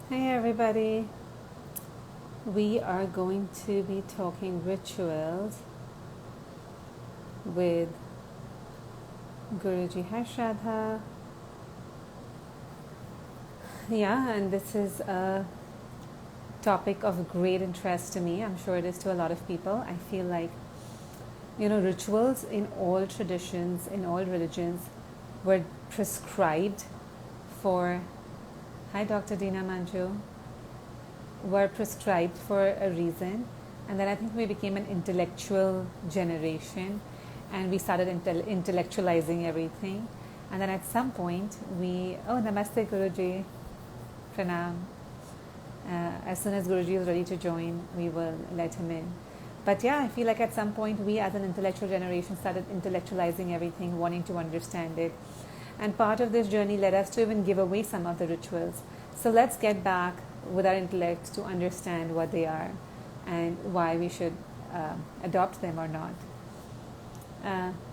Hey everybody, we are going to be talking rituals with Guruji Harshradha. Yeah, and this is a topic of great interest to me. I'm sure it is to a lot of people. I feel like, rituals in all traditions, in all religions, were prescribed for, hi Dr. Dina Manju, were prescribed for a reason. And then I think we became an intellectual generation and we started intellectualizing everything. And then at some point, Namaste Guruji, Pranam. As soon as Guruji is ready to join, we will let him in. But yeah, I feel like at some point, we as an intellectual generation started intellectualizing everything, wanting to understand it. And part of this journey led us to even give away some of the rituals. So let's get back with our intellect to understand what they are and why we should adopt them or not.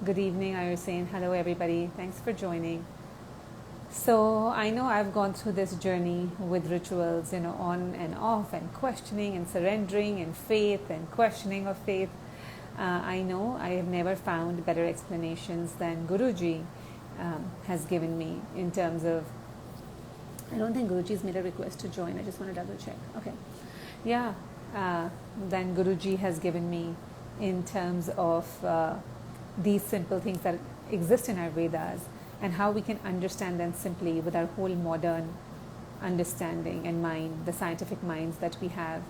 Good evening, I was saying hello everybody. Thanks for joining. So I know I've gone through this journey with rituals, on and off, and questioning and surrendering, and faith and questioning of faith. I know I have never found better explanations than Guruji has given me in terms of. I don't think Guruji's made a request to join. I just want to double check. Okay, yeah, than Guruji has given me in terms of these simple things that exist in our Vedas and how we can understand them simply with our whole modern understanding and mind, the scientific minds that we have,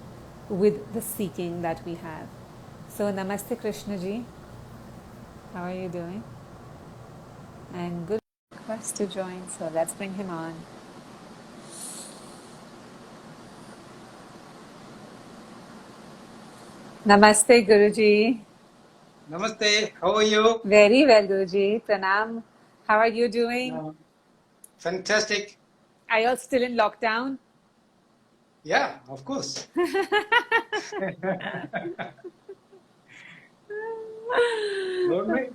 with the seeking that we have. So, Namaste Krishna ji, how are you doing? And good request to join, so let's bring him on. Namaste Guruji. Namaste, how are you? Very well, Guruji. Pranam. How are you doing? Fantastic. Are you all still in lockdown? Yeah, of course.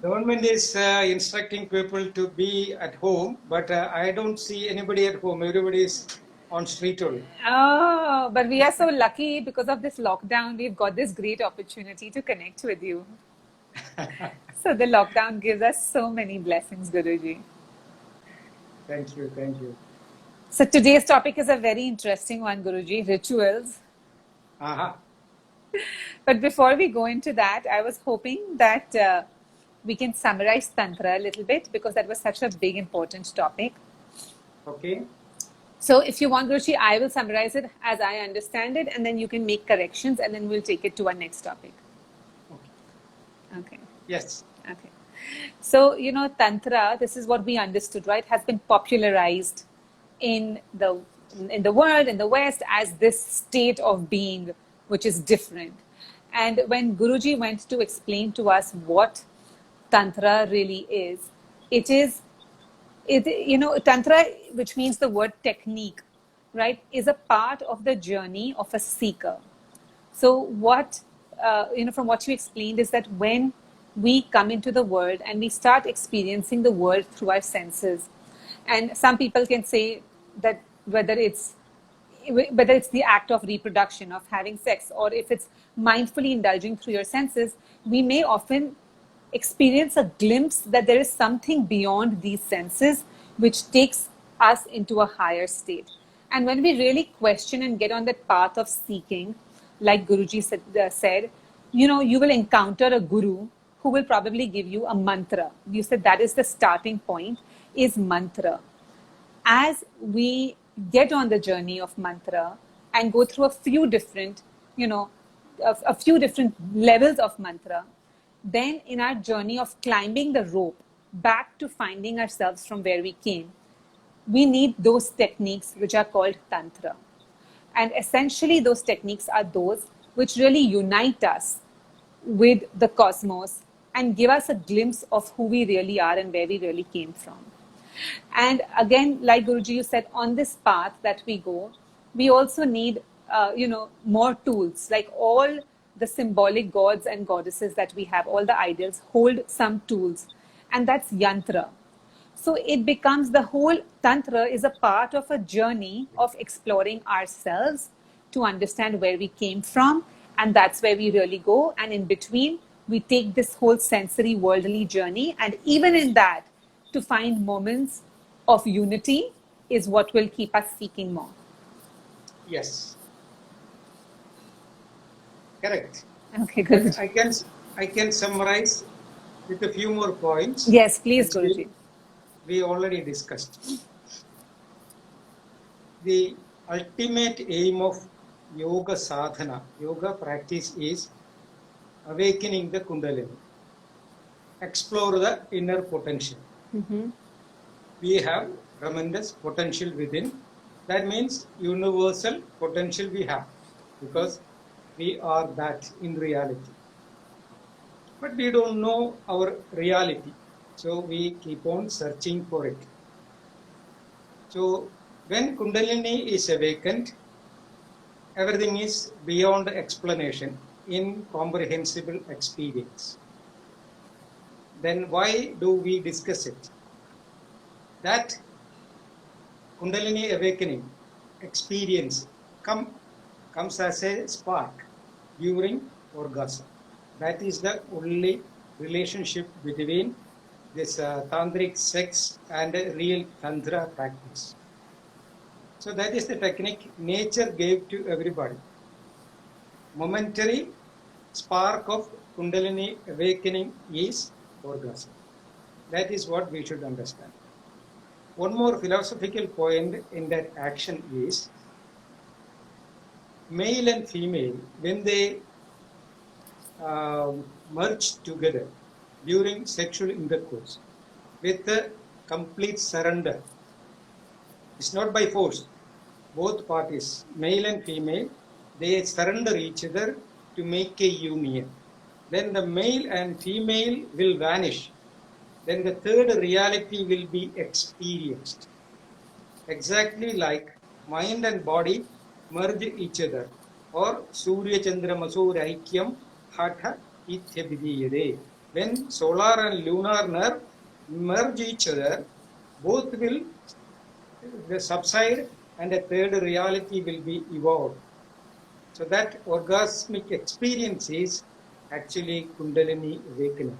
Government is instructing people to be at home, but I don't see anybody at home. Everybody is on street only. Oh, but we are so lucky because of this lockdown. We've got this great opportunity to connect with you. So the lockdown gives us so many blessings, Guruji. Thank you, thank you. So today's topic is a very interesting one, Guruji, rituals. Aha. But before we go into that, I was hoping that we can summarize Tantra a little bit because that was such a big, important topic. Okay. So if you want, Guruji, I will summarize it as I understand it, and then you can make corrections, and then we'll take it to our next topic. Okay. Yes. Okay. So, Tantra, this is what we understood, right, has been popularized in the world, in the West, as this state of being, which is different. And when Guruji went to explain to us what Tantra really is, Tantra, which means the word technique, right, is a part of the journey of a seeker. So what, from what you explained is that when we come into the world and we start experiencing the world through our senses, and some people can say that whether it's the act of reproduction, of having sex, or if it's mindfully indulging through your senses, we may often experience a glimpse that there is something beyond these senses which takes us into a higher state. And when we really question and get on that path of seeking, like Guruji said, you will encounter a guru who will probably give you a mantra. You said that is the starting point, is mantra. As we get on the journey of mantra and go through a few different, a few different levels of mantra, then in our journey of climbing the rope back to finding ourselves from where we came, we need those techniques which are called Tantra. And essentially, those techniques are those which really unite us with the cosmos and give us a glimpse of who we really are and where we really came from. And again, like Guruji, you said, on this path that we go, we also need, more tools. Like all the symbolic gods and goddesses that we have, all the idols hold some tools, and that's yantra. So it becomes, the whole Tantra is a part of a journey of exploring ourselves to understand where we came from. And that's where we really go. And in between, we take this whole sensory worldly journey. And even in that, to find moments of unity is what will keep us seeking more. Yes. Correct. Okay, good. But I can summarize with a few more points. Yes, please, which Guruji. we already discussed. The ultimate aim of yoga sadhana, yoga practice, is awakening the Kundalini, explore the inner potential. We have tremendous potential within. That means universal potential we have, because we are that in reality. But we don't know our reality, so we keep on searching for it. So when Kundalini is awakened, everything is beyond explanation, incomprehensible experience. Then why do we discuss it? That Kundalini awakening experience comes as a spark during orgasm. That is the only relationship between this tantric sex and real tantra practice. So that is the technique nature gave to everybody. Momentary spark of Kundalini awakening is orgasm. That is what we should understand. One more philosophical point in that action is, male and female, when they merge together during sexual intercourse with a complete surrender, it's not by force. Both parties, male and female, they surrender each other to make a union. Then the male and female will vanish. Then the third reality will be experienced. Exactly like mind and body merge each other, or Surya Chandra Masur Aikyam Hatha Ithyabhidiyade. When solar and lunar nerve merge each other, both will subside and a third reality will be evolved. So that orgasmic experience is actually Kundalini awakening.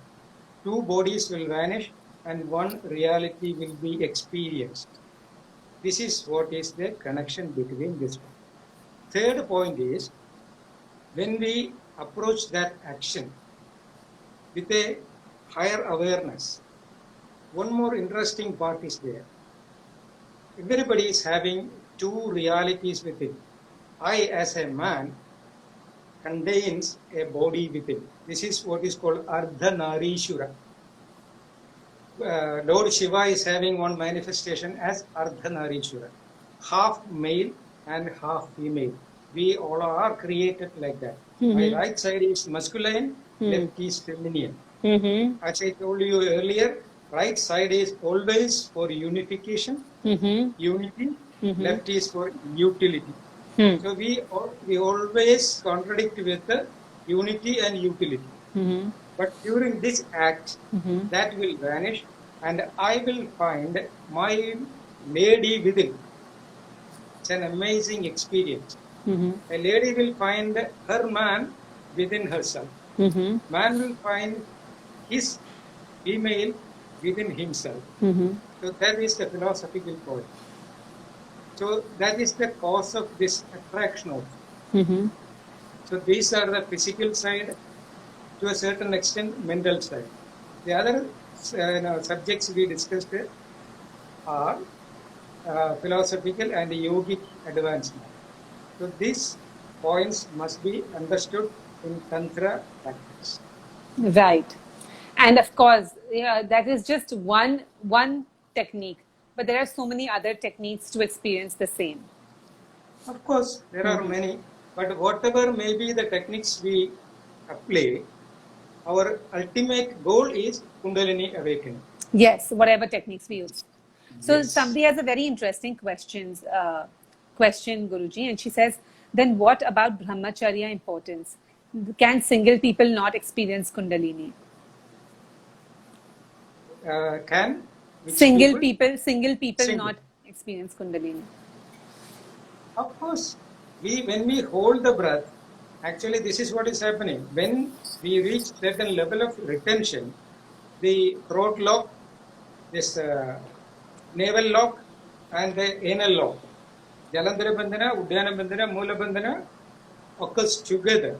Two bodies will vanish and one reality will be experienced. This is what is the connection between this one. Third point is, when we approach that action with a higher awareness, one more interesting part is there. Everybody is having two realities within. I, as a man, contains a body within. This is what is called Ardhanarishura. Lord Shiva is having one manifestation as Ardhanarishura, half male and half female. We all are created like that. My right side is masculine, left is feminine. As I told you earlier, right side is always for unification, unity, left is for utility. So we always contradict with the unity and utility. But during this act, that will vanish, and I will find my lady within. It's an amazing experience. A lady will find her man within herself. Man will find his female within himself. So that is the philosophical point. So that is the cause of this attraction also. So these are the physical side, to a certain extent mental side. The other subjects we discussed are philosophical and yogic advancement. So these points must be understood in Tantra practice. Right. And of course, that is just one technique, but there are so many other techniques to experience the same. Of course, there are many, but whatever may be the techniques we apply, our ultimate goal is Kundalini awakening. Yes, whatever techniques we use. So Yes. somebody has a very interesting question, Guruji, and she says, then what about Brahmacharya importance? Can single people not experience Kundalini? Can? which Single people people single. not experience Kundalini. Of course, when we hold the breath, actually this is what is happening. When we reach certain level of retention, the throat lock, this navel lock, and the anal lock, Jalandhara Bandhana, Uddiyana Bandhana, Moola Bandhana occurs together.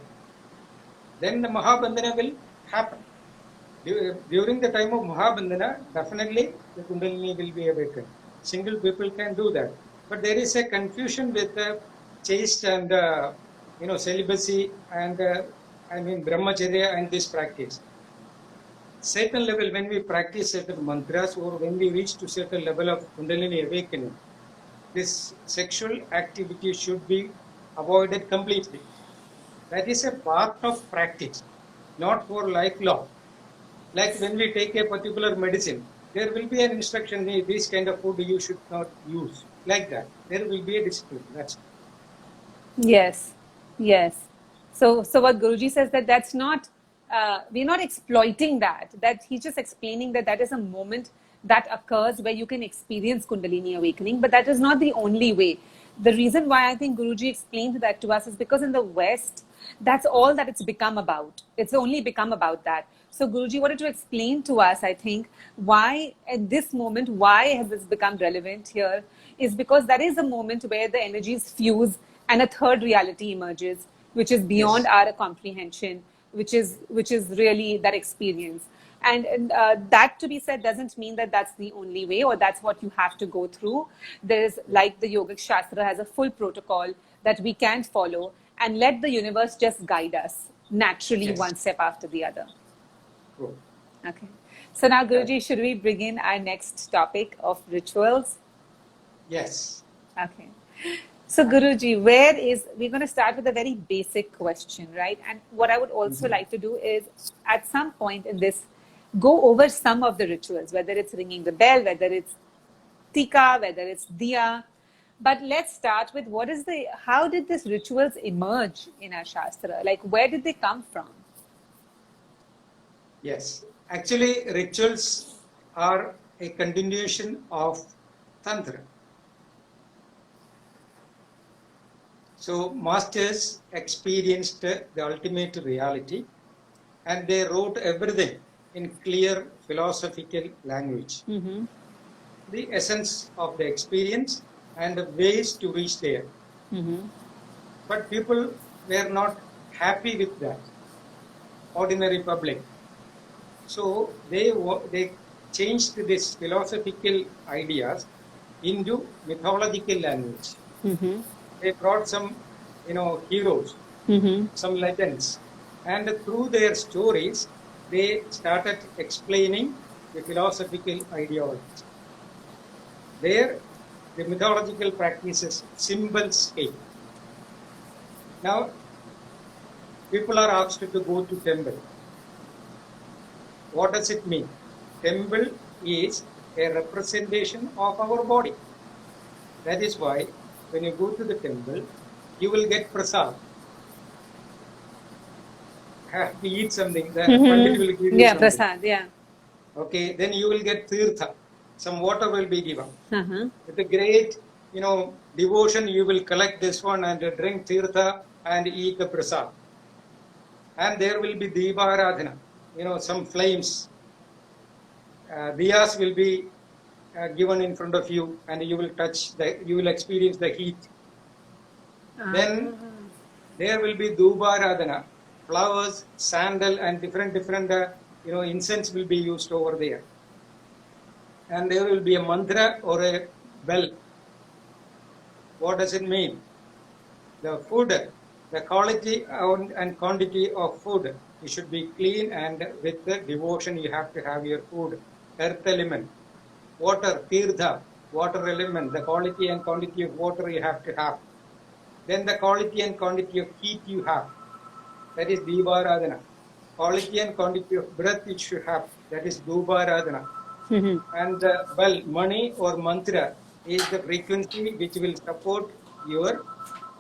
Then the Mahabandhana will happen. During the time of Mahabandhana, definitely the Kundalini will be awakened. Single people can do that. But there is a confusion with the chaste and celibacy and brahmacharya and this practice. Certain level, when we practice certain mantras or when we reach to certain level of Kundalini awakening, this sexual activity should be avoided completely. That is a part of practice, not for lifelong. Like when we take a particular medicine, there will be an instruction, this kind of food you should not use. Like that. There will be a discipline. That's Yes, yes. So what Guruji says that's not, we're not exploiting that. That he's just explaining that is a moment that occurs where you can experience Kundalini awakening, but that is not the only way. The reason why I think Guruji explained that to us is because in the West, that's all that it's become about. It's only become about that. So Guruji wanted to explain to us, I think, why at this moment, why has this become relevant here, is because that is a moment where the energies fuse and a third reality emerges, which is beyond yes. our comprehension, which is really that experience. And that, to be said, doesn't mean that that's the only way or that's what you have to go through. There's, like the Yogic Shastra has a full protocol that we can follow and let the universe just guide us naturally, Yes. one step after the other. True. Okay. So now, Guruji, should we begin our next topic of rituals? Yes. Okay. So, Guruji, we're going to start with a very basic question, right? And what I would also like to do is, at some point in this, go over some of the rituals, whether it's ringing the bell, whether it's tika, whether it's diya. But let's start with how did these rituals emerge in our Shastra? Like, where did they come from? Yes. Actually, rituals are a continuation of Tantra. So, masters experienced the ultimate reality and they wrote everything in clear philosophical language. Mm-hmm. The essence of the experience and the ways to reach there. Mm-hmm. But people were not happy with that, ordinary public. So they changed this philosophical ideas into mythological language. Mm-hmm. They brought some, heroes, Mm-hmm. some legends, and through their stories, they started explaining the philosophical ideologies. There, the mythological practices, symbols came. Now, people are asked to go to temple. What does it mean? Temple is a representation of our body. That is why when you go to the temple, you will get prasad. Have to eat something. The Pandit will give you Yeah, something. prasad, yeah. Okay, then you will get tirtha. Some water will be given. Uh-huh. With a great, devotion, you will collect this one and drink tirtha and eat the prasad. And there will be Deeparadhana, some flames. Diyas will be given in front of you and you will experience the heat. Then there will be Dhubaradhana, flowers, sandal and different incense will be used over there. And there will be a mantra or a bell. What does it mean? The food, the quality and quantity of food, it should be clean and with the devotion you have to have your food. Earth element, water, tirtha, water element, the quality and quantity of water you have to have. Then the quality and quantity of heat you have. That is Deeparadhana. Quality and quantity of breath you should have. That is Dhubaradhana. Mm-hmm. And the bell, mani or mantra is the frequency which will support your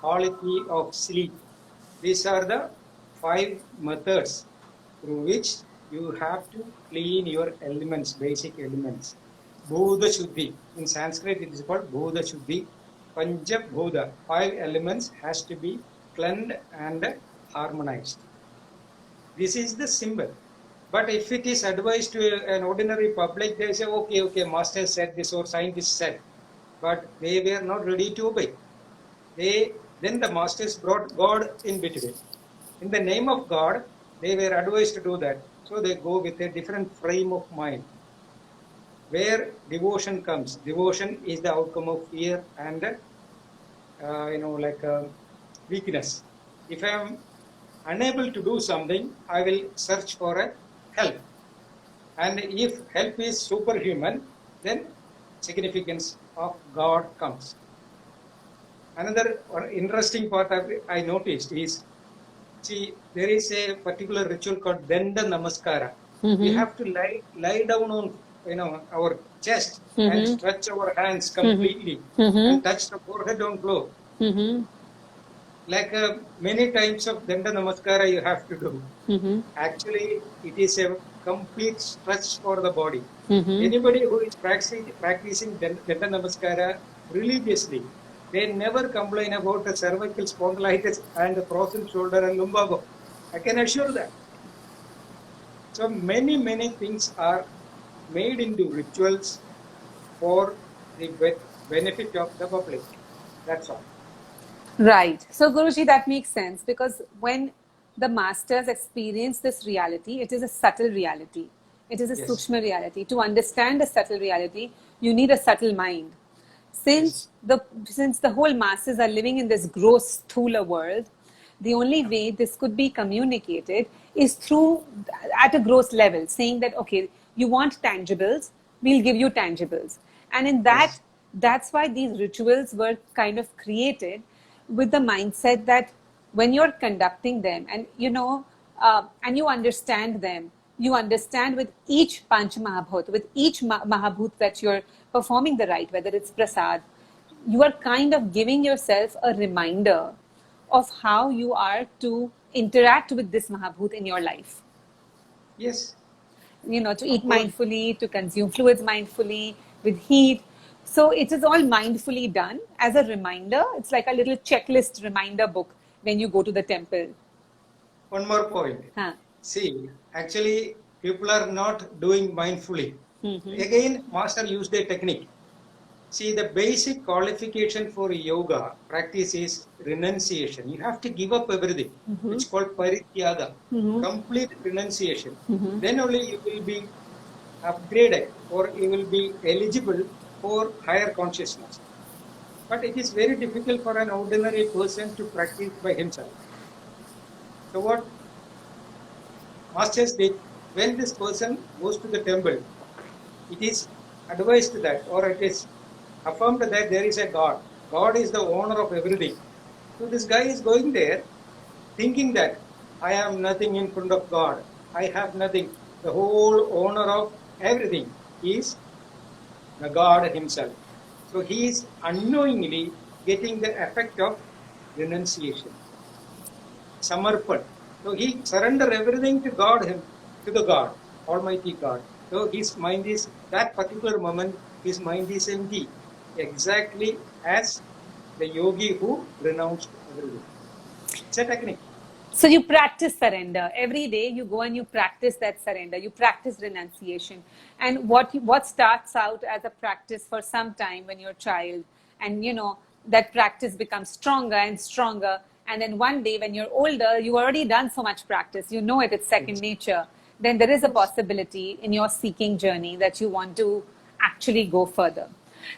quality of sleep. These are the 5 methods through which you have to clean your elements, basic elements. Bhuda Shuddhi. In Sanskrit, it is called Bhuda Shuddhi. Pancha Bhuda, 5 elements has to be cleansed and harmonized. This is the symbol. But if it is advised to an ordinary public, they say, okay, master said this or scientist said. But they were not ready to obey. Then the masters brought God in between. In the name of God, they were advised to do that. So they go with a different frame of mind. Where devotion comes, devotion is the outcome of fear and weakness. If I am unable to do something, I will search for a help. And if help is superhuman, then significance of God comes. Another interesting part I noticed is, see, there is a particular ritual called Danda Namaskara. We have to lie down on our chest and stretch our hands completely and touch the forehead on floor. Like many times of Danda Namaskara you have to do. Actually, it is a complete stretch for the body. Anybody who is practicing Danda Namaskara religiously, they never complain about the cervical spondylitis and the frozen shoulder and lumbago. I can assure that. So many things are made into rituals for the benefit of the public. That's all. Right. So, Guruji, that makes sense, because when the masters experience this reality, it is a subtle reality. It is a Yes. Sukshma reality. To understand a subtle reality, you need a subtle mind. Since the whole masses are living in this gross, sthula world, the only way this could be communicated is through, at a gross level, saying that, okay, you want tangibles, we'll give you tangibles. And in that, Yes. that's why these rituals were kind of created with the mindset that when you're conducting them and and you understand them, you understand with each Panch Mahabhut, with each Mahabhut that you're performing the rite, whether it's prasad, you are kind of giving yourself a reminder of how you are to interact with this Mahabhut in your life. Yes. To eat Of course. mindfully, to consume fluids mindfully, with heat. So it is all mindfully done as a reminder. It's like a little checklist reminder book when you go to the temple. One more point. Huh. See, actually, people are not doing mindfully. Again, master used a technique. See, the basic qualification for yoga practice is renunciation. You have to give up everything. It's called parityaga, complete renunciation. Then only you will be upgraded or you will be eligible for higher consciousness. But it is very difficult for an ordinary person to practice by himself. So what masters did, when this person goes to the temple, it is advised that, or it is affirmed that there is a God. God is the owner of everything. So this guy is going there thinking that I am nothing in front of God. I have nothing. The whole owner of everything is the God himself. So he is unknowingly getting the effect of renunciation. Samarpan. So he surrender everything to God, to the God, Almighty God. So his mind is, that particular moment, his mind is empty. Exactly as the yogi who renounced everything. It's a technique. So you practice surrender. Every day you go and you practice that surrender. You practice renunciation. And what starts out as a practice for some time when you're a child, and that practice becomes stronger and stronger. And then one day when you're older, you've already done so much practice. You know it's second nature. Then there is a possibility in your seeking journey that you want to actually go further.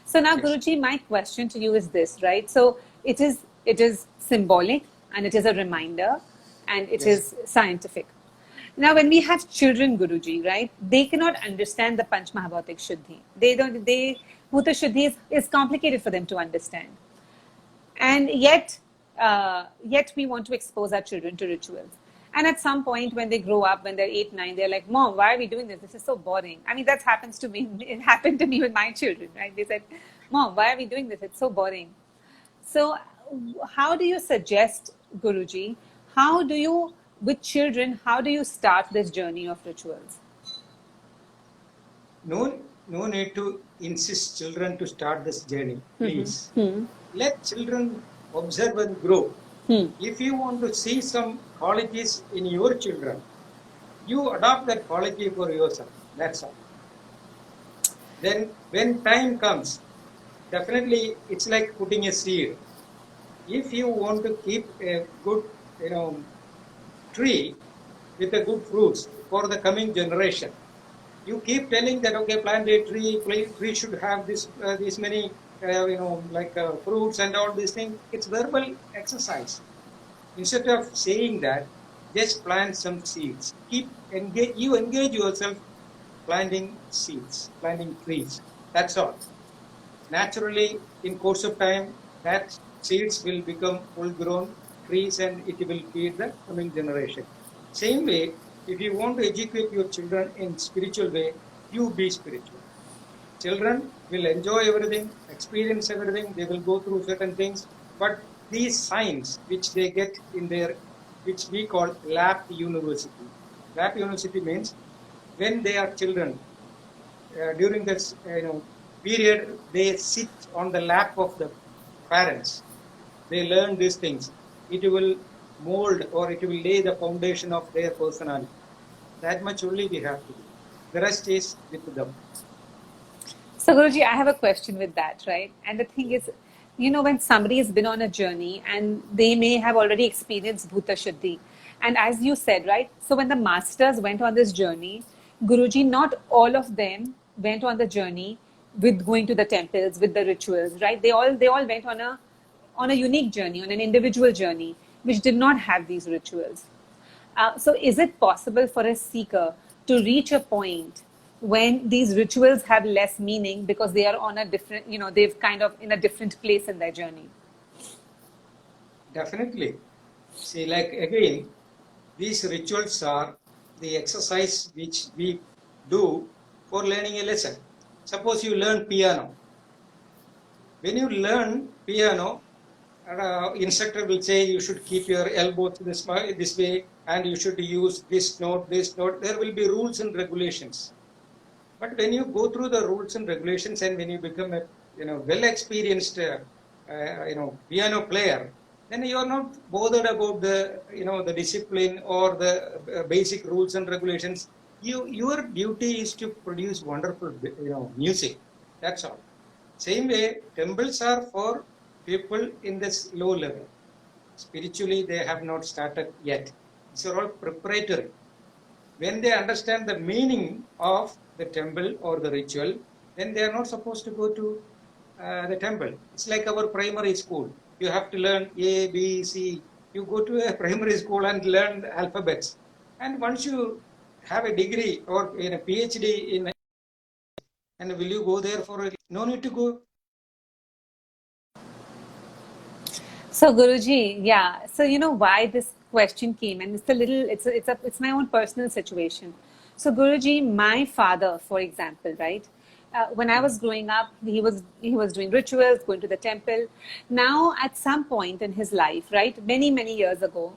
So now, Guruji, my question to you is this, right? So it is symbolic and it is a reminder and it is scientific. Now, when we have children, Guruji, right, they cannot understand the Panch Mahabhautik Shuddhi. Bhuta Shuddhi is complicated for them to understand. And yet we want to expose our children to rituals. And at some point when they grow up, when they're 8, 9, they're like, Mom, why are we doing this? This is so boring. I mean, that happens to me. It happened to me with my children, right? They said, Mom, why are we doing this? It's so boring. So how do you suggest, Guruji, with children, how do you start this journey of rituals? No need to insist children to start this journey. Please Hmm. let children observe and grow. Hmm. If you want to see some qualities in your children, you adopt that quality for yourself. That's all. Then, when time comes, definitely it's like putting a seed. If you want to keep a good, tree with a good fruits for the coming generation, you keep telling that okay, plant a tree. Tree should have these many, fruits and all these things. It's verbal exercise. Instead of saying that, just plant some seeds. Engage yourself planting seeds, planting trees. That's all. Naturally, in course of time, that seeds will become full-grown trees and it will feed the coming generation. Same way, if you want to educate your children in spiritual way, you be spiritual. Children will enjoy everything, experience everything, they will go through certain things, but these signs which they get in their, which we call lap university. Lap university means when they are children, during this period, they sit on the lap of the parents. They learn these things. It will mold or it will lay the foundation of their personality. That much only we have to do. The rest is with them. So, Guruji, I have a question with that, right? And the thing is, when somebody has been on a journey and they may have already experienced Bhuta Shuddhi, and as you said, right? So, when the masters went on this journey, Guruji, not all of them went on the journey with going to the temples, with the rituals, right? They all went on a unique journey, on an individual journey, which did not have these rituals. So, is it possible for a seeker to reach a point when these rituals have less meaning because they are on a different, they've kind of in a different place in their journey? Definitely. See, like again, these rituals are the exercise which we do for learning a lesson. Suppose you learn piano. When you learn piano, instructor will say you should keep your elbows this way and you should use this note, this note. There will be rules and regulations. But when you go through the rules and regulations and when you become a well experienced piano player, then you are not bothered about the discipline or the basic rules and regulations. Your duty is to produce wonderful music. That's all. Same way, temples are for people in this low level. Spiritually, they have not started yet. These are all preparatory. When they understand the meaning of the temple or the ritual, then they are not supposed to go to the temple. It's like our primary school. You have to learn A, B, C. You go to a primary school and learn the alphabets. And once you have a degree or a PhD in, and will you go there for no need to go. So Guruji, yeah. So why this question came, and it's my own personal situation. So Guruji, my father, for example, right? When I was growing up, he was doing rituals, going to the temple. Now, at some point in his life, right, many years ago,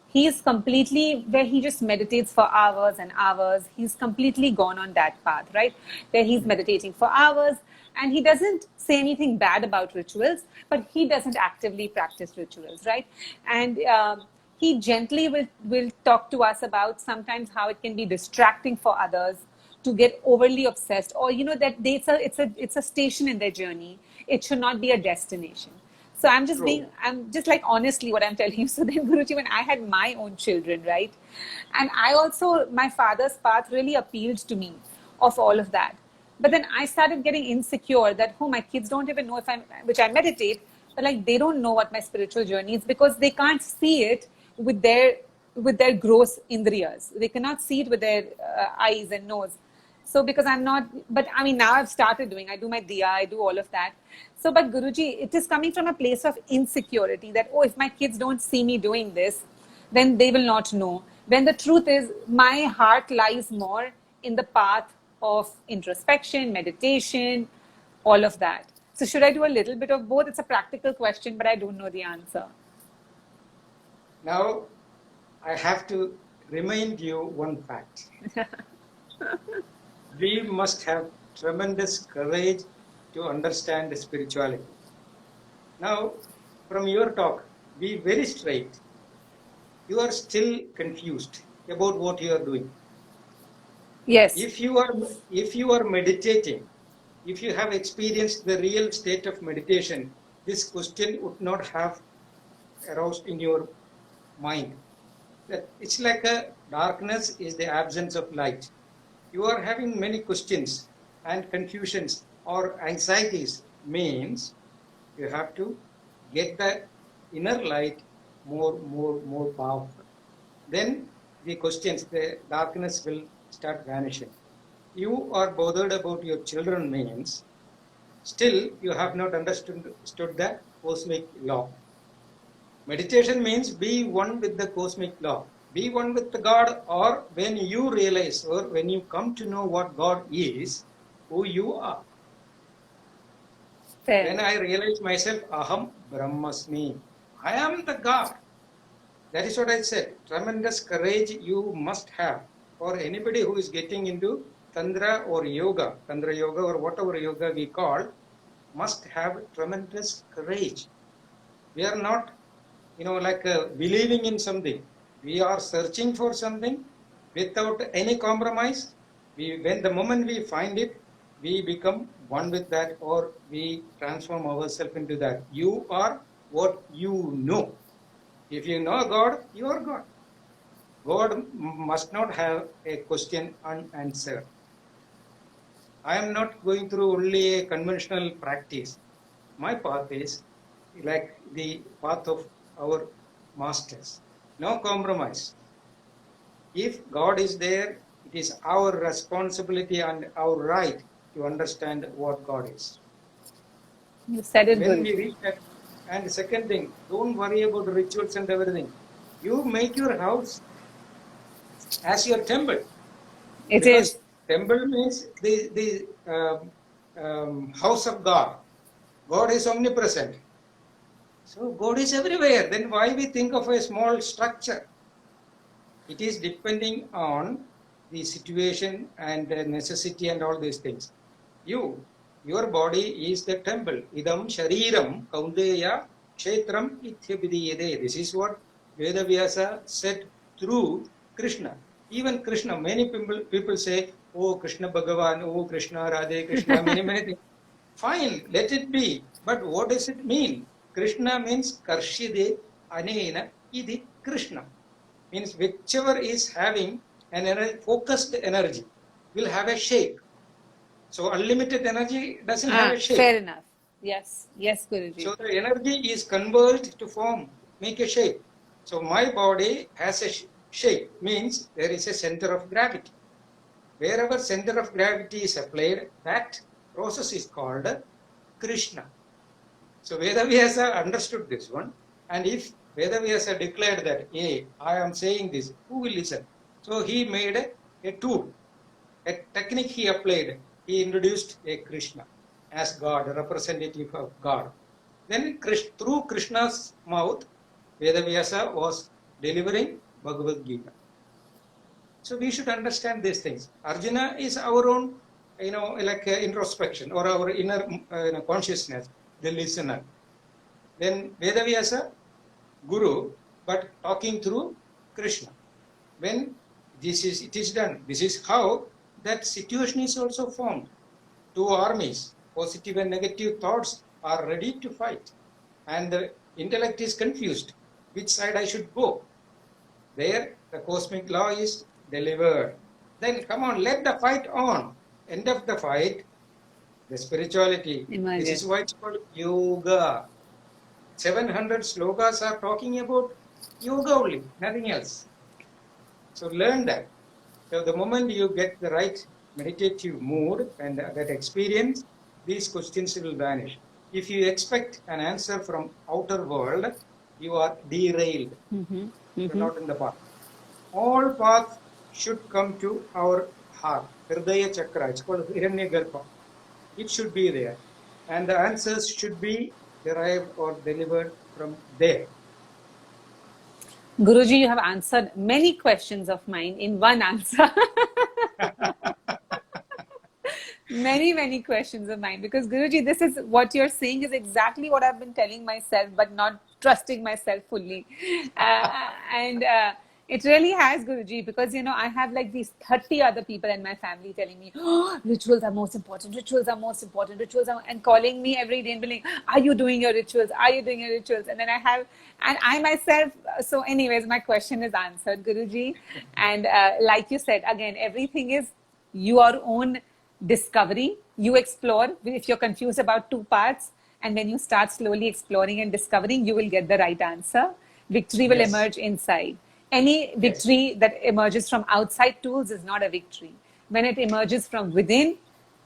he is completely where he just meditates for hours and hours. He's completely gone on that path, right? Where he's meditating for hours and he doesn't say anything bad about rituals, but he doesn't actively practice rituals, right? And he gently will talk to us about sometimes how it can be distracting for others to get overly obsessed, or that it's a station in their journey. It should not be a destination. So I'm just like honestly what I'm telling you. So then, Guruji, when I had my own children, right, and my father's path really appealed to me of all of that. But then I started getting insecure that, my kids don't even know which I meditate, but like they don't know what my spiritual journey is because they can't see it with their gross indriyas. They cannot see it with their eyes and nose. So because I'm not, but I mean, now I've started I do my diya, I do all of that. So, but Guruji, it is coming from a place of insecurity that, if my kids don't see me doing this, then they will not know. When the truth is, my heart lies more in the path of introspection, meditation, all of that. So should I do a little bit of both? It's a practical question, but I don't know the answer. Now, I have to remind you one fact. We must have tremendous courage to understand spirituality. Now, from your talk, be very straight. You are still confused about what you are doing. Yes. If you are meditating, if you have experienced the real state of meditation, this question would not have aroused in your mind. That it's like a darkness is the absence of light. You are having many questions and confusions or anxieties, means you have to get the inner light more powerful. Then the questions, the darkness will start vanishing. You are bothered about your children, means still you have not understood the cosmic law. Meditation means be one with the cosmic law, be one with the God, or when you realize or when you come to know what God is, who you are. Fair. When I realize myself, Aham Brahmasmi, I am the God. That is what I said. Tremendous courage you must have for anybody who is getting into Tantra or Yoga, Tantra Yoga or whatever yoga we call, must have tremendous courage. We are not, believing in something. We are searching for something without any compromise. When the moment we find it, we become one with that, or we transform ourselves into that. You are what you know. If you know God, you are God. God must not have a question unanswered. I am not going through only a conventional practice. My path is like the path of our masters. No compromise. If God is there, it is our responsibility and our right to understand what God is. You said it When good. we reach that, and second thing, don't worry about rituals and everything. You make your house as your temple. It Because is. temple means the house of God. God is omnipresent. So God is everywhere. Then why we think of a small structure? It is depending on the situation and the necessity and all these things. Your body is the temple. Idam shariram kaundeya kshetram ithyabhidiyade. This is what Vedavyasa said through Krishna. Even Krishna, many people say, oh Krishna Bhagavan, oh Krishna Radhe Krishna, many things. Fine, let it be. But what does it mean? Krishna means Karshide Anena Idi Krishna. Means whichever is having an focused energy will have a shape. So unlimited energy doesn't have a shape. Fair enough. Yes, Guruji. So the energy is converged to make a shape. So my body has a shape, means there is a center of gravity. Wherever center of gravity is applied, that process is called Krishna. So Vedavyasa understood this one, and if Vedavyasa declared that, hey, I am saying this, who will listen? So he made a tool, a technique he applied. He introduced a Krishna as God, a representative of God. Then through Krishna's mouth, Vedavyasa was delivering Bhagavad Gita. So we should understand these things. Arjuna is our own, introspection or our inner consciousness, the listener. Then Vedavyasa, Guru, but talking through Krishna. When it is done, this is how that situation is also formed. Two armies, positive and negative thoughts, are ready to fight. And the intellect is confused. Which side I should go? There, the cosmic law is delivered. Then come on, let the fight on. End of the fight, the spirituality. Imagine. This is why it's called yoga. 700 slokas are talking about yoga only, nothing else. So learn that. So the moment you get the right meditative mood and that experience, these questions will vanish. If you expect an answer from outer world, you are derailed. You're not in the path. All paths should come to our heart, Hridaya Chakra. It's called Hiranyagarbha. It should be there. And the answers should be derived or delivered from there. Guruji, you have answered many questions of mine in one answer. Many questions of mine, because Guruji, this is what you're saying is exactly what I've been telling myself, but not trusting myself fully. And it really has, Guruji, because I have like these 30 other people in my family telling me, oh, rituals are most important, rituals are most important, and calling me every day and being like, are you doing your rituals? Are you doing your rituals? And then and I myself, so anyways, my question is answered, Guruji. And like you said, again, everything is your own discovery. You explore. If you're confused about two parts, and when you start slowly exploring and discovering, you will get the right answer. Victory will Yes. emerge inside. Any Yes. victory that emerges from outside tools is not a victory. When it emerges from within,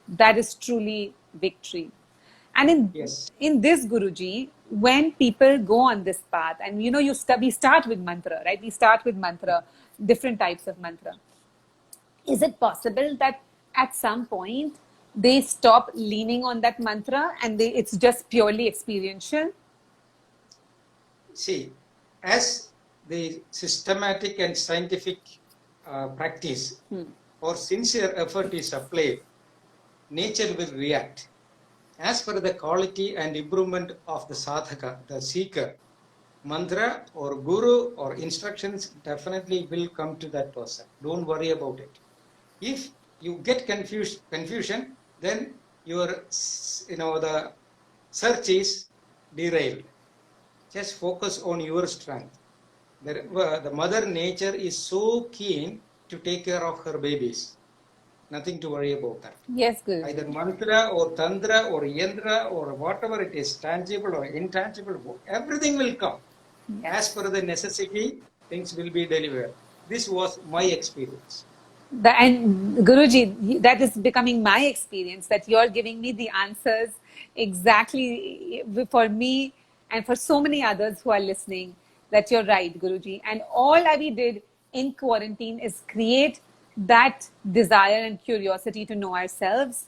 that is truly victory. And Yes. in this, Guruji, when people go on this path, and we start with mantra, right? We start with mantra, different types of mantra. Is it possible that at some point they stop leaning on that mantra and it's just purely experiential? See, as the systematic and scientific practice or sincere effort is applied, nature will react. As per the quality and improvement of the sadhaka, the seeker, mantra or guru or instructions definitely will come to that person. Don't worry about it. If you get confusion, then the search is derailed. Just focus on your strength. The mother nature is so keen to take care of her babies. Nothing to worry about that. Yes, Guruji. Either mantra or tantra or yendra or whatever it is, tangible or intangible, everything will come. As per the necessity, things will be delivered. This was my experience. And Guruji, that is becoming my experience, that you're giving me the answers exactly for me and for so many others who are listening, that you're right, Guruji. And all we did in quarantine is create that desire and curiosity to know ourselves,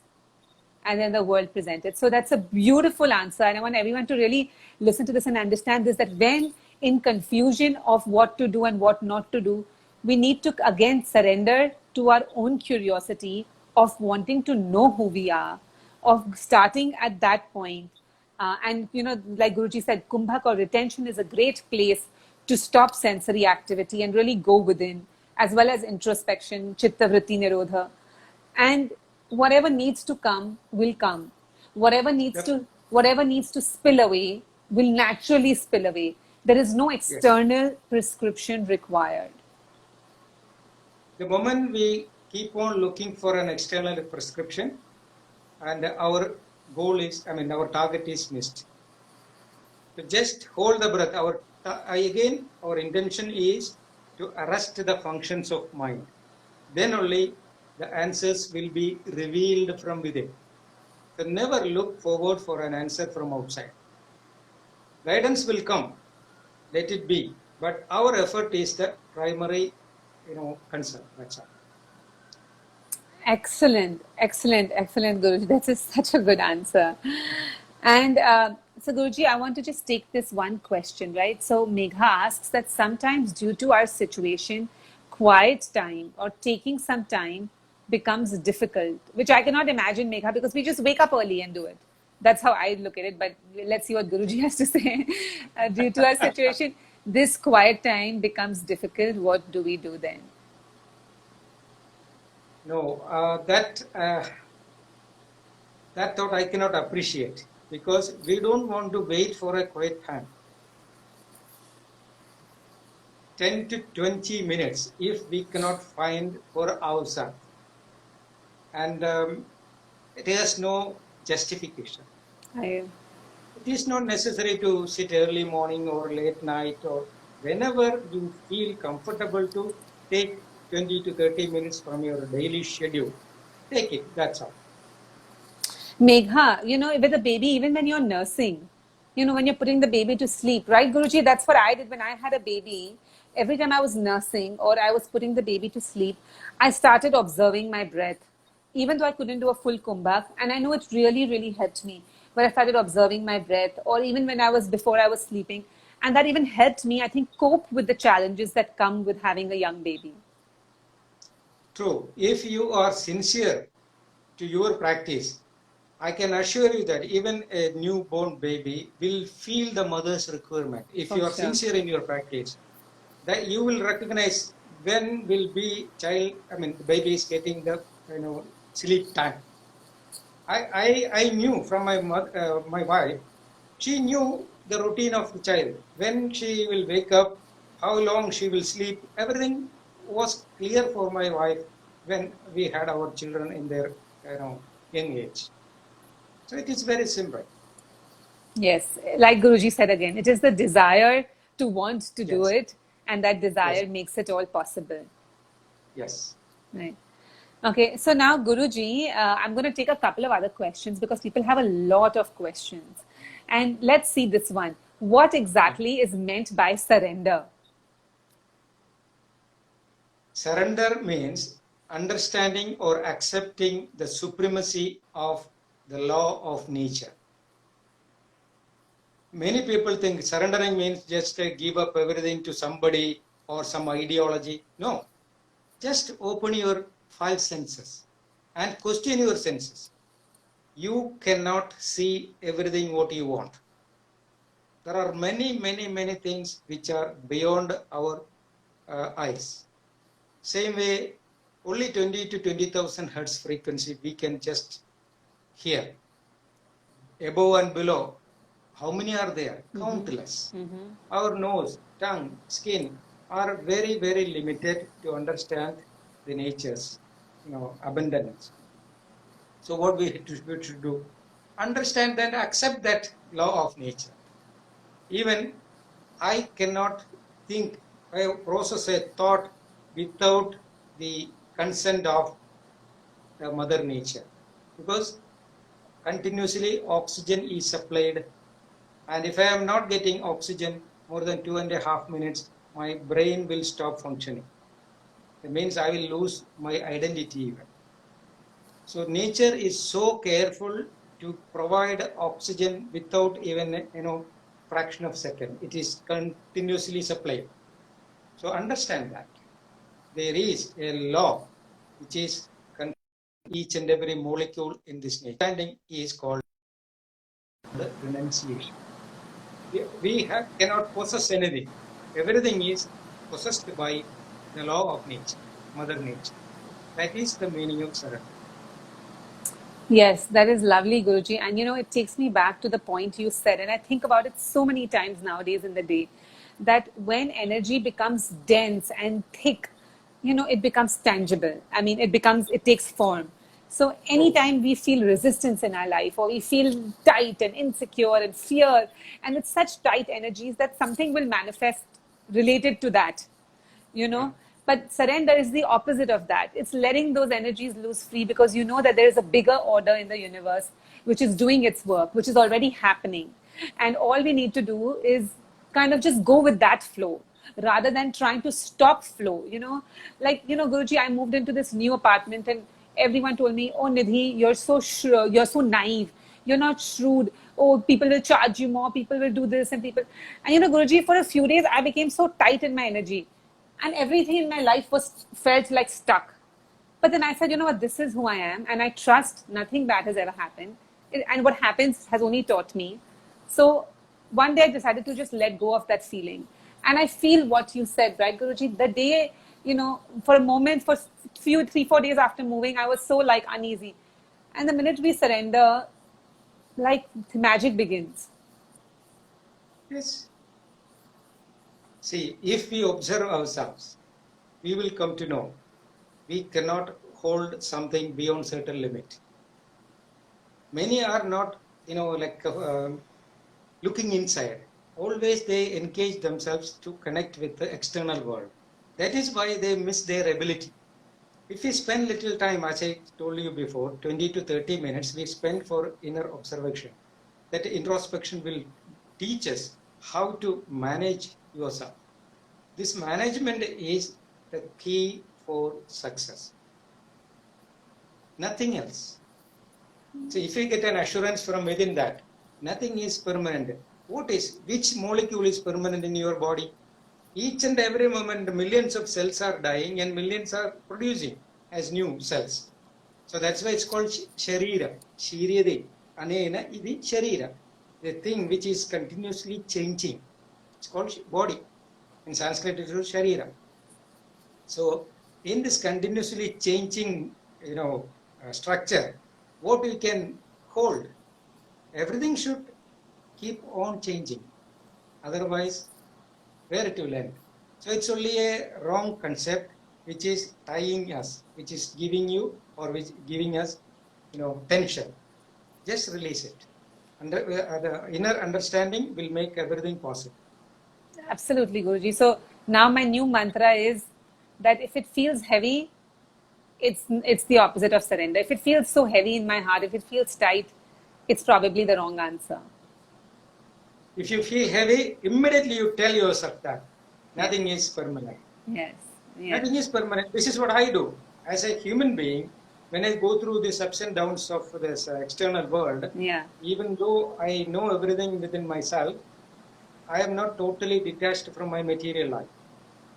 and then the world presented. So that's a beautiful answer. And I want everyone to really listen to this and understand this, that when in confusion of what to do and what not to do, we need to again surrender to our own curiosity of wanting to know who we are, of starting at that point. And, like Guruji said, Kumbhak or retention is a great place to stop sensory activity and really go within, as well as introspection, chitta vritti nirodha. And whatever needs to come will come. Whatever needs to spill away will naturally spill away. There is no external prescription required. The moment we keep on looking for an external prescription, and our our target is missed. So just hold the breath. Our intention is to arrest the functions of mind. Then only the answers will be revealed from within. So never look forward for an answer from outside. Guidance will come, let it be. But our effort is the primary, concern. That's all. Excellent, Guruji. That is such a good answer. And so, Guruji, I want to just take this one question, right? So, Megha asks that sometimes, due to our situation, quiet time or taking some time becomes difficult, which I cannot imagine, Megha, because we just wake up early and do it. That's how I look at it. But let's see what Guruji has to say. Due to our situation, this quiet time becomes difficult. What do we do then? No, that thought I cannot appreciate, because we don't want to wait for a quiet time. 10 to 20 minutes if we cannot find for ourselves. And it has no justification. It is not necessary to sit early morning or late night, or whenever you feel comfortable to take 20 to 30 minutes from your daily schedule. Take it, that's all. Megha, with a baby, even when you're nursing, when you're putting the baby to sleep, right, Guruji? That's what I did when I had a baby. Every time I was nursing or I was putting the baby to sleep, I started observing my breath, even though I couldn't do a full kumbhak. And I know it really, really helped me. But I started observing my breath, or even before I was sleeping. And that even helped me, I think, cope with the challenges that come with having a young baby. True. If you are sincere to your practice, I can assure you that even a newborn baby will feel the mother's requirement. If For you are sure. sincere in your practice, that you will recognize when will be the baby is getting the sleep time. I knew from my mother, my wife, she knew the routine of the child, when she will wake up, how long she will sleep. Everything was clear for my wife when we had our children in their young age. So it is very simple. Yes, like Guruji said again, it is the desire to want to do Yes, it, and that yes, desire makes it all possible. yes. Right. Okay, so now Guruji, I'm going to take a couple of other questions because people have a lot of questions. And let's see this one. What exactly is meant by surrender? Surrender means understanding or accepting the supremacy of the law of nature. Many people think surrendering means just give up everything to somebody or some ideology. No, just open your five senses and question your senses. You cannot see everything what you want. There are many things which are beyond our eyes. Same way, only 20 to 20,000 hertz frequency we can just hear. Above and below, how many are there? Countless. Our nose, tongue, skin are very limited to understand the nature's abundance. So what we should do, understand and accept that law of nature. Even I cannot think, I process a thought without the consent of the mother nature, because continuously oxygen is supplied, and if I am not getting oxygen more than 2.5 minutes, my brain will stop functioning. It means I will lose my identity even. So nature is so careful to provide oxygen without even fraction of second. It is continuously supplied. So understand that there is a law which is each and every molecule in this nature. Understanding is called renunciation. We cannot possess anything. Everything is possessed by the law of nature, Mother Nature. That is the meaning of surrender. Yes, that is lovely, Guruji. And it takes me back to the point you said, and I think about it so many times nowadays in the day, that when energy becomes dense and thick, it becomes tangible. I mean, it takes form. So anytime we feel resistance in our life, or we feel tight and insecure and fear, and it's such tight energies that something will manifest related to that, you know. But surrender is the opposite of that. It's letting those energies loose free, because you know that there is a bigger order in the universe which is doing its work, which is already happening. And all we need to do is kind of just go with that flow rather than trying to stop flow, Like, Guruji, I moved into this new apartment and everyone told me, "Oh, Nidhi, you're so naive. You're not shrewd. Oh, people will charge you more. People will do this and people." And Guruji, for a few days, I became so tight in my energy, and everything in my life was felt like stuck. But then I said, you know what, this is who I am, and I trust nothing bad has ever happened. And what happens has only taught me. So one day I decided to just let go of that feeling. And I feel what you said, right, Guruji? The day, for a moment, for few 3-4 days after moving, I was so like uneasy. And the minute we surrender, like magic begins. Yes. See, if we observe ourselves, we will come to know we cannot hold something beyond certain limit. Many are not, looking inside. Always they engage themselves to connect with the external world. That is why they miss their ability. If we spend little time, as I told you before, 20 to 30 minutes, we spend for inner observation. That introspection will teach us how to manage yourself. This management is the key for success. Nothing else. So if you get an assurance from within that, nothing is permanent. Which molecule is permanent in your body? Each and every moment, millions of cells are dying and millions are producing as new cells. So that's why it's called Sharira. Shiryade. Anena idi Sharira. The thing which is continuously changing. It's called body. In Sanskrit, it is Sharira. So in this continuously changing, structure, what we can hold, everything should keep on changing. Otherwise, where it will end? So it's only a wrong concept which is tying us, which is giving you or which giving us, tension. Just release it. The inner understanding will make everything possible. Absolutely, Guruji. So now my new mantra is that if it feels heavy, it's the opposite of surrender. If it feels so heavy in my heart, if it feels tight, it's probably the wrong answer. If you feel heavy, immediately you tell yourself that nothing is permanent. Yes. Nothing is permanent. This is what I do. As a human being, when I go through these ups and downs of this external world, even though I know everything within myself, I am not totally detached from my material life.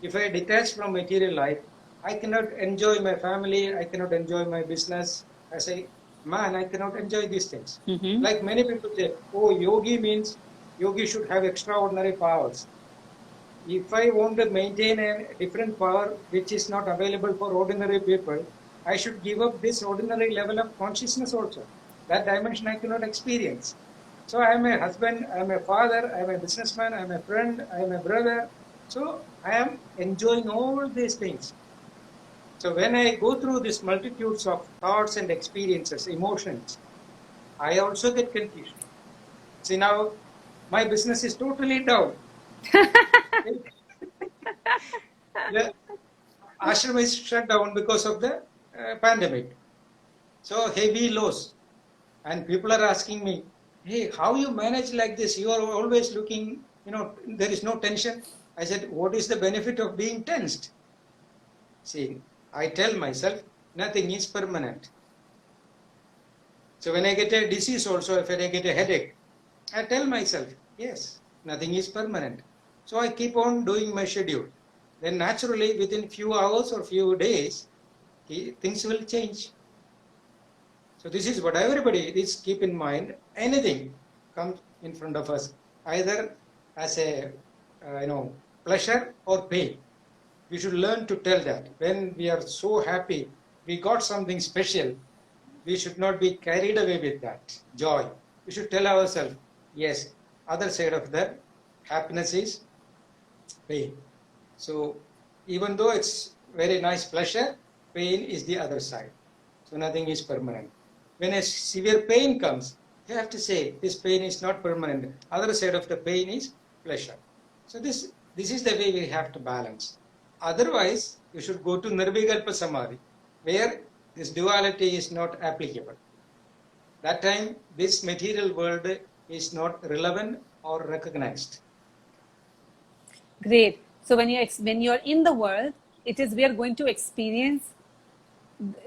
If I detach from material life, I cannot enjoy my family, I cannot enjoy my business. As a man, I cannot enjoy these things. Mm-hmm. Like many people say, oh, yogi means yogi should have extraordinary powers. If I want to maintain a different power which is not available for ordinary people, I should give up this ordinary level of consciousness also. That dimension I cannot experience. So I am a husband, I am a father, I am a businessman, I am a friend, I am a brother. So I am enjoying all these things. So when I go through these multitudes of thoughts and experiences, emotions, I also get confused. See, now my business is totally down. The ashram is shut down because of the pandemic. So heavy loss. And people are asking me, hey, how you manage like this? You are always looking, there is no tension. I said, what is the benefit of being tensed? See, I tell myself, nothing is permanent. So when I get a disease also, if I get a headache, I tell myself, yes, nothing is permanent. So I keep on doing my schedule. Then naturally, within few hours or few days, things will change. So this is what everybody is keep in mind. Anything comes in front of us, either as a pleasure or pain. We should learn to tell that. When we are so happy, we got something special, we should not be carried away with that joy. We should tell ourselves, yes, other side of the happiness is pain. So even though it's very nice pleasure, pain is the other side. So nothing is permanent. When a severe pain comes, you have to say, this pain is not permanent. Other side of the pain is pleasure. So this is the way we have to balance. Otherwise, you should go to Nirvikalpa Samadhi, where this duality is not applicable. That time, this material world is not relevant or recognized. Great. So when you're in the world, we are going to experience,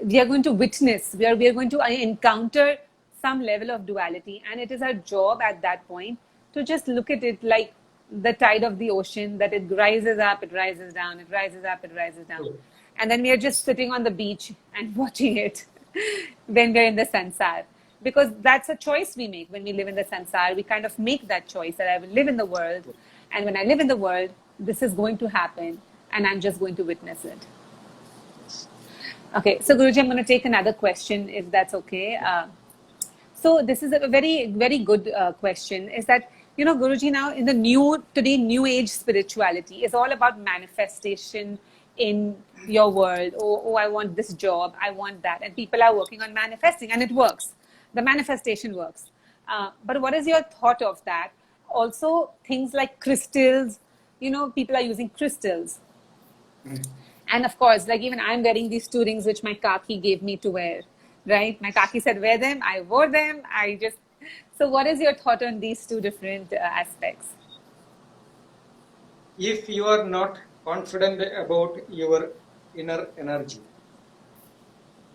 we are going to witness, we are going to encounter some level of duality, and it is our job at that point to just look at it like the tide of the ocean, that it rises up, it rises down, it rises up, it rises down. And then we are just sitting on the beach and watching it when we're in the sansar. Because that's a choice we make when we live in the sansar. We kind of make that choice that I will live in the world. And when I live in the world, this is going to happen. And I'm just going to witness it. Okay, so Guruji, I'm going to take another question, if that's okay. So this is a very, very good question. Is that, Guruji, now in the new age spirituality is all about manifestation in your world. Oh, I want this job, I want that. And people are working on manifesting, and it works. The manifestation works. But what is your thought of that? Also, things like crystals, people are using crystals. And of course, like even I'm wearing these 2 rings, which my kaki gave me to wear, right? My kaki said, wear them. I wore them. So what is your thought on these 2 different aspects? If you are not confident about your inner energy,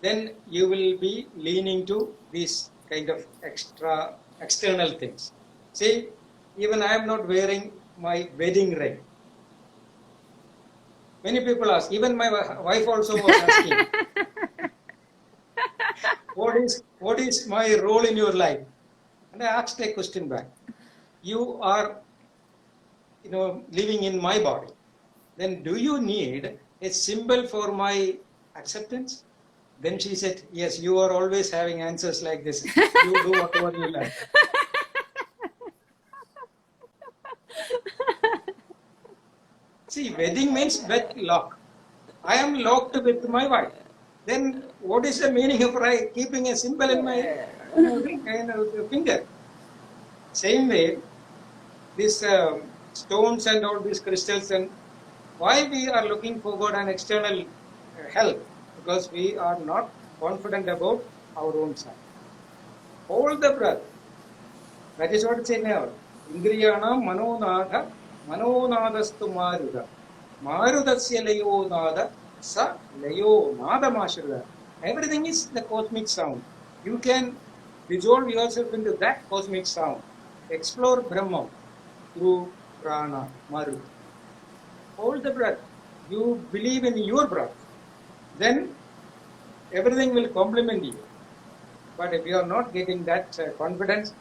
then you will be leaning to these kind of external things. See, even I am not wearing my wedding ring. Many people ask, even my wife also was asking. what is my role in your life? And I asked a question back. You are, living in my body. Then do you need a symbol for my acceptance? Then she said, yes, you are always having answers like this. You do whatever you like. See, wedding means wedlock. I am locked with my wife. Then what is the meaning of keeping a symbol in my finger? Same way, these stones and all these crystals, and why we are looking forward an external help? Because we are not confident about our own self. Hold the breath. That is what it's in here. Indriyanam manonada manonadastu maruda. Marudasya layo nada sa layo nada mashruda. Everything is the cosmic sound. You can dissolve yourself into that cosmic sound. Explore Brahma through prana, maru. Hold the breath. You believe in your breath. Then everything will complement you. But if you are not getting that confidence,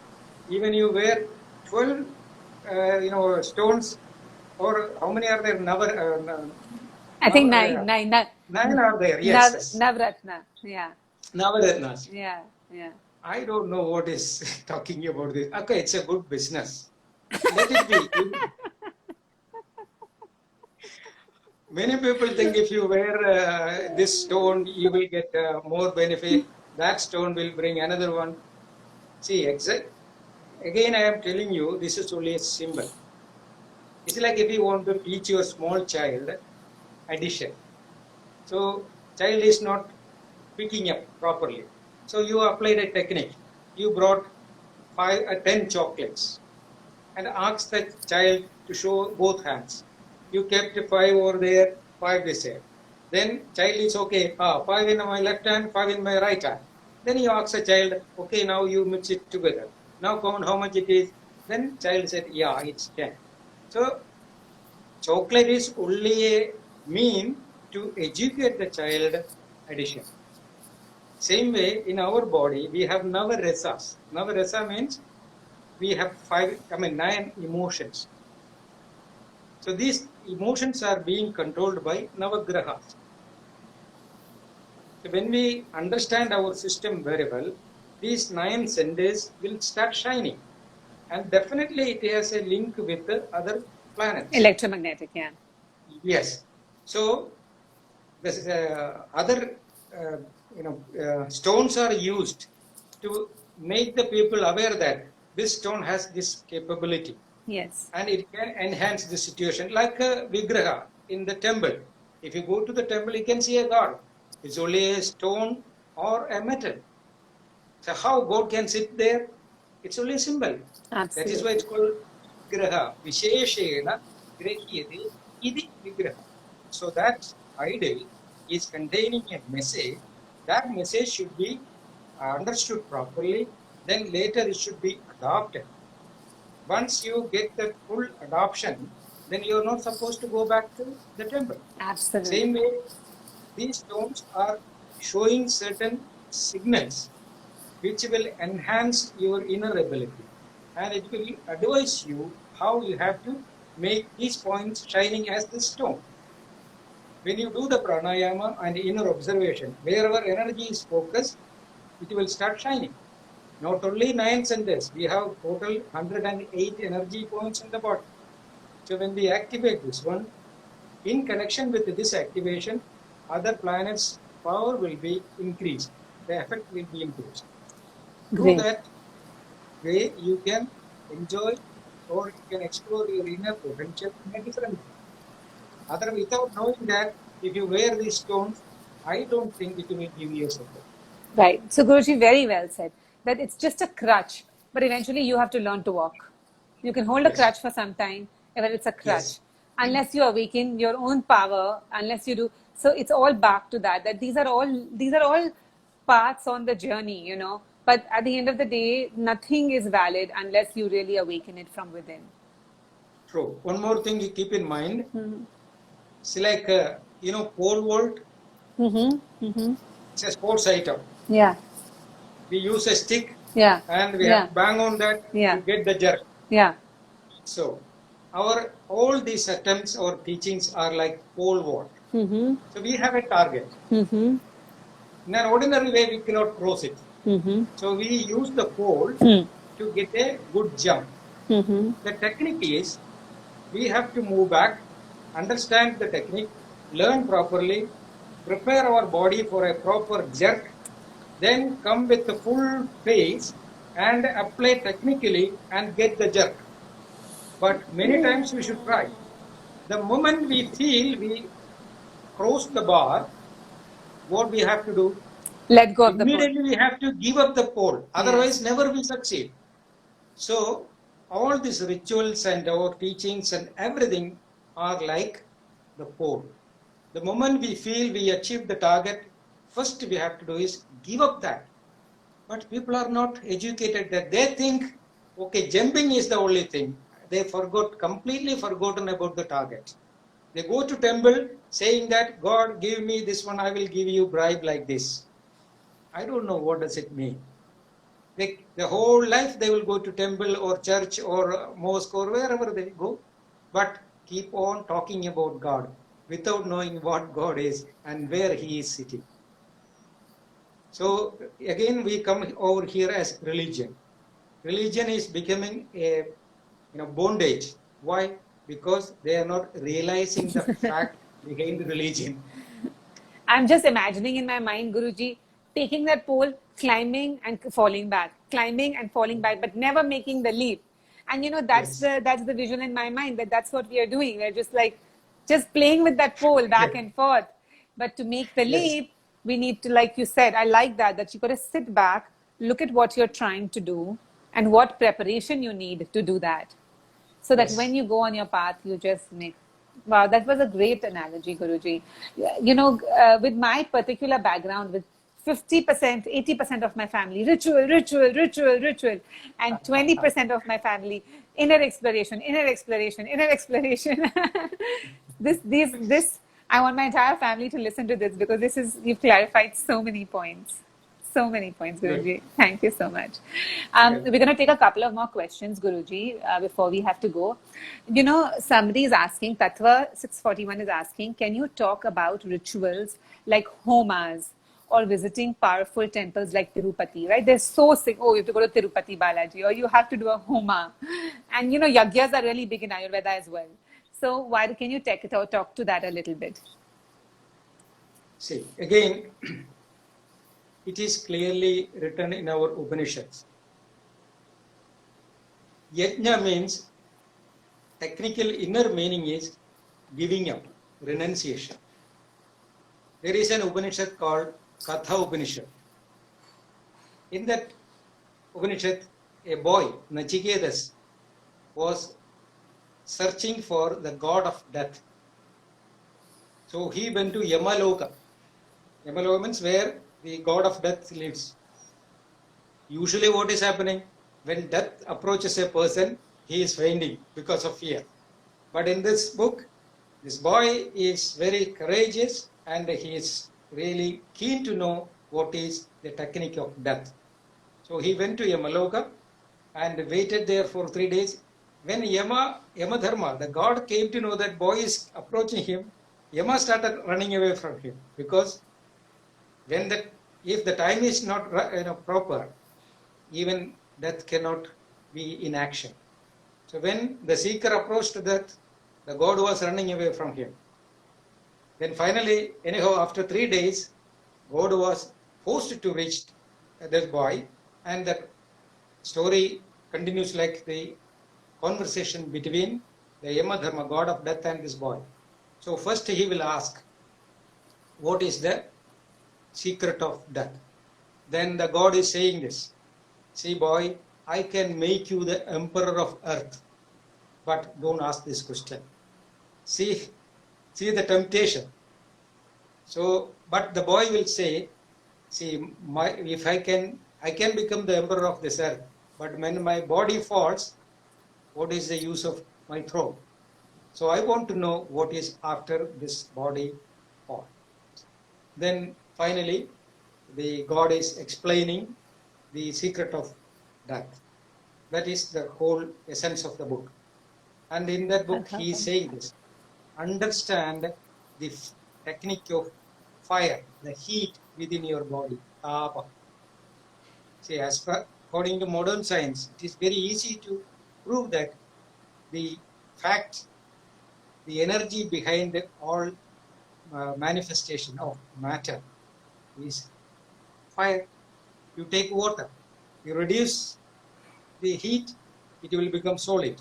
even you wear 12, stones, or how many are there? I think nine. 9 are there, yes. Navratna. Yeah. Navaratnas. Yeah. I don't know what is talking about this. Okay, it's a good business. Let it be. Many people think if you wear this stone, you will get more benefit. That stone will bring another one. See, again, I am telling you, this is only a symbol. It's like if you want to teach your small child addition. So, child is not picking up properly. So, you applied a technique. You brought 10 chocolates and asked the child to show both hands. You kept 5 over there, 5 this here. Then child is okay, 5 in my left hand, 5 in my right hand. Then you ask the child, okay, now you mix it together. Now count how much it is. Then child said, yeah, it's 10. So chocolate is only a mean to educate the child addition. Same way in our body, we have Navarasas. Navarasa means we have 9 emotions. So these emotions are being controlled by Navagrahas. So when we understand our system very well, these 9 centers will start shining. And definitely it has a link with the other planets. Electromagnetic, yeah. Yes. So this other stones are used to make the people aware that this stone has this capability. Yes. And it can enhance the situation, like a Vigraha in the temple. If you go to the temple, you can see a god. It's only a stone or a metal. So how God can sit there? It's only a symbol. Absolutely. That is why it's called Vigraha. Visheshena Grahiyate Idi Vigraha. So that idol is containing a message. That message should be understood properly. Then later it should be adopted. Once you get the full adoption, then you are not supposed to go back to the temple. Absolutely. Same way, these stones are showing certain signals which will enhance your inner ability, and it will advise you how you have to make these points shining as the stone. When you do the pranayama and inner observation, wherever energy is focused, it will start shining. Not only 9 centers, we have total 108 energy points in the body. So when we activate this one, in connection with this activation, other planets' power will be increased. The effect will be increased. Through that way, you can enjoy or you can explore your inner potential in a different way. Without knowing that, if you wear these stones, I don't think it will give you a support. Right. So Guruji very well said that it's just a crutch, but eventually you have to learn to walk. You can hold a crutch for some time, but it's a crutch. Unless you awaken your own power, unless you do. So it's all back to that these are all paths on the journey, But at the end of the day, nothing is valid unless you really awaken it from within. True. One more thing you keep in mind. It's like, pole vault. It's a sports item. Yeah. we use a stick Yeah. and we Yeah. have to bang on that Yeah. to get the jerk. Yeah. So all these attempts or teachings are like pole vault. Mm-hmm. So we have a target. Mm-hmm. In an ordinary way, we cannot cross it. Mm-hmm. So we use the pole Mm. to get a good jump. Mm-hmm. The technique is we have to move back, understand the technique, learn properly, prepare our body for a proper jerk, then come with the full pace and apply technically and get the jerk. But many times we should try. The moment we feel we cross the bar, what we have to do? Let go of the pole. Immediately we have to give up the pole. Otherwise, never we succeed. So all these rituals and our teachings and everything are like the pole. The moment we feel we achieve the target, first we have to do is give up that. But people are not educated that they think, okay, jumping is the only thing. They completely forgotten about the target. They go to temple saying that God give me this one, I will give you bribe like this. I don't know what does it mean. The whole life they will go to temple or church or mosque or wherever they go, but keep on talking about God without knowing what God is and where He is sitting. So again, we come over here as religion. Religion is becoming a bondage. Why? Because they are not realizing the fact behind religion. I'm just imagining in my mind, Guruji, taking that pole, climbing and falling back, climbing and falling back, but never making the leap. And that's the visual in my mind, that's what we are doing. We're just playing with that pole back and forth. But to make the Yes. leap, we need to, like you said, I like that you got to sit back, look at what you're trying to do and what preparation you need to do that. So that Yes. when you go on your path, you just make. Wow, that was a great analogy, Guruji. With my particular background, with 50%, 80% of my family, ritual, ritual, ritual, ritual, and 20% of my family, inner exploration, inner exploration, inner exploration. This, I want my entire family to listen to this because you've clarified so many points. So many points, Good. Guruji. Thank you so much. Good. We're going to take a couple of more questions, Guruji, before we have to go. Somebody is asking, Tattva 641 is asking, can you talk about rituals like homas or visiting powerful temples like Tirupati, right? They're so sick. Oh, you have to go to Tirupati Balaji or you have to do a homa. And, yagyas are really big in Ayurveda as well. So can you talk to that a little bit? See, again, it is clearly written in our Upanishads. Yajna means, technical inner meaning is giving up, renunciation. There is an Upanishad called Katha Upanishad. In that Upanishad, a boy, Nachiketas, was searching for the god of death. So he went to Yamaloka. Yamaloka means where the god of death lives. Usually what is happening? When death approaches a person, he is fainting because of fear. But in this book, this boy is very courageous and he is really keen to know what is the technique of death. So he went to Yamaloka and waited there for 3 days. When Yamadharma, the god, came to know that boy is approaching him, Yama started running away from him because if the time is not proper, even death cannot be in action. So when the seeker approached death, the god was running away from him. Then finally, anyhow, after 3 days, God was forced to reach this boy, and the story continues like the conversation between the Yamadharma, god of death, and this boy. So first he will ask, what is the secret of death? Then the god is saying this, see boy, I can make you the emperor of earth, but don't ask this question. See the temptation. So, but the boy will say, see, if I can become the emperor of this earth, but when my body falls, what is the use of my throne? So I want to know what is after this body fall. Then finally, the god is explaining the secret of death. That is the whole essence of the book. And in that book, he is saying this: understand the technique of fire, the heat within your body. See, according to modern science, it is very easy to prove that the fact, the energy behind all manifestation of matter is fire. You take water, you reduce the heat, it will become solid.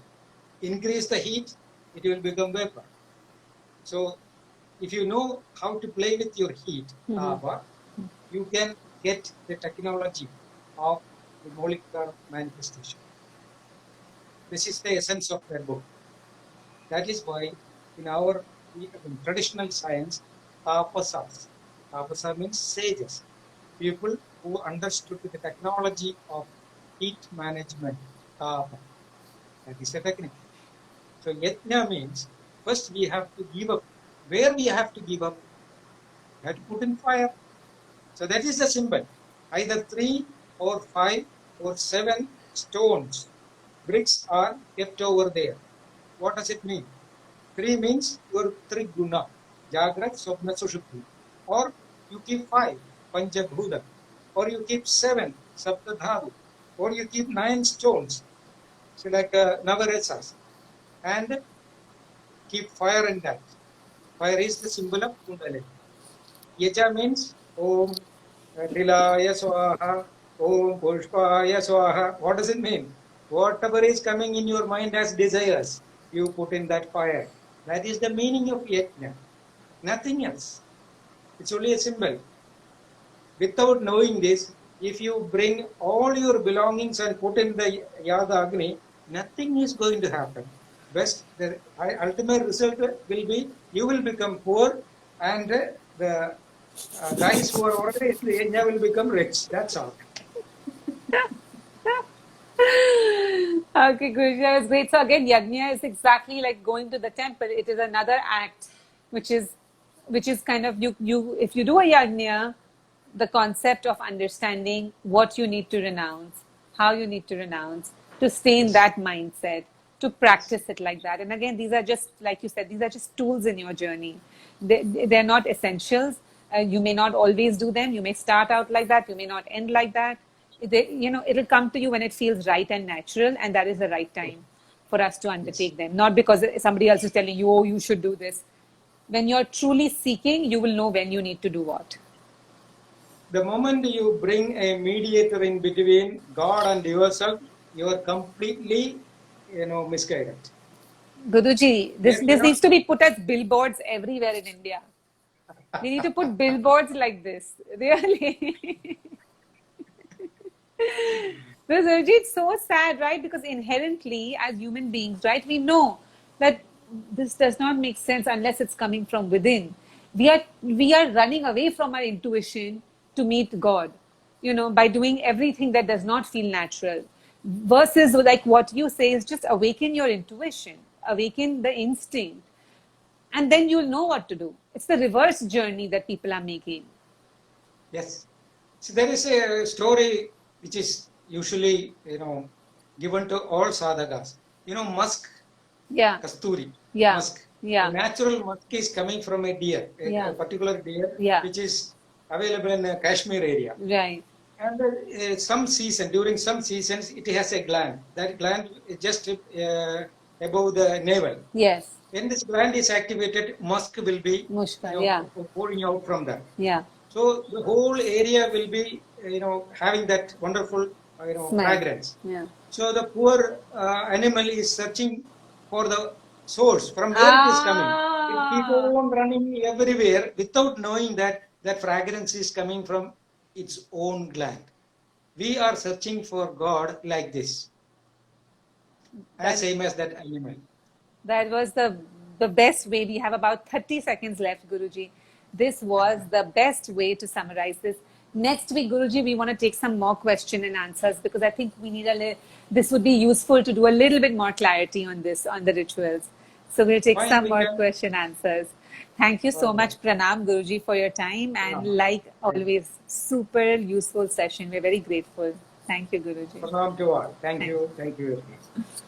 Increase the heat, it will become vapor. So, if you know how to play with your heat, you can get the technology of the molecular manifestation. This is the essence of that book. That is why in our traditional science, tapasa means sages, people who understood the technology of heat management. That is a technique. So yajna means first we have to give up. Where we have to give up? We have to put in fire. So that is the symbol. Either 3 or 5 or 7 stones, bricks are kept over there. What does it mean? 3 means your 3 guna, Jagrat, Swapna, Sushupti. Or you keep 5, Panchabhuta. Or you keep 7, Saptadharu. Or you keep 9 stones, so like Navarasas. And keep fire in that. Fire is the symbol of Kundalini. Yaja means Om Dilaya Swaha, Om Pushpaya Swaha. What does it mean? Whatever is coming in your mind as desires, you put in that fire. That is the meaning of yajna. Nothing else. It's only a symbol. Without knowing this, if you bring all your belongings and put in the Yada Agni, nothing is going to happen. Best, the ultimate result will be you will become poor, and the guys who are already in the yajna will become rich. That's all. Okay, Guruji, that was great. So again, yajna is exactly like going to the temple. It is another act, which is kind of you. If you do a yajna, the concept of understanding what you need to renounce, how you need to renounce, to stay in that mindset, to practice it like that. And again, these are just, like you said, these are just tools in your journey. They're not essentials. You may not always do them. You may start out like that. You may not end like that. It'll come to you when it feels right and natural, and that is the right time for us to undertake them. Not because somebody else is telling you, oh, you should do this. When you're truly seeking, you will know when you need to do what. The moment you bring a mediator in between God and yourself, you are completely, misguided. Guruji, this needs to be put as billboards everywhere in India. We need to put billboards like this. Really. Because Guruji, it's so sad, right? Because inherently, as human beings, right, we know that this does not make sense unless it's coming from within. We are running away from our intuition to meet God, by doing everything that does not feel natural. Versus like what you say is just awaken your intuition, awaken the instinct, and then you'll know what to do. It's the reverse journey that people are making. Yes. So there is a story which is usually, given to all sadhakas. Musk, Yeah. kasturi, Yeah. musk. Yeah. The natural musk is coming from a deer, a particular deer, which is available in the Kashmir area. Right. And during some seasons, it has a gland. That gland is just above the navel. Yes. When this gland is activated, musk will be pouring out from that. Yeah. So the whole area will be, having that wonderful, fragrance. Yeah. So the poor animal is searching for the source from where it is coming. It keeps on running everywhere without knowing that fragrance is coming from its own gland. We are searching for God like this, as same as that animal. That was the best way. We have about 30 seconds left, Guruji. This was the best way to summarize this. Next week, Guruji, we want to take some more question and answers, because I think we need this would be useful to do a little bit more clarity on this, on the rituals. So we'll take some more question answers. Thank you so much, Pranam, Guruji, for your time, and like always, super useful session. We're very grateful. Thank you, Guruji. Pranam to all. Thank Thank you. Thank you very much.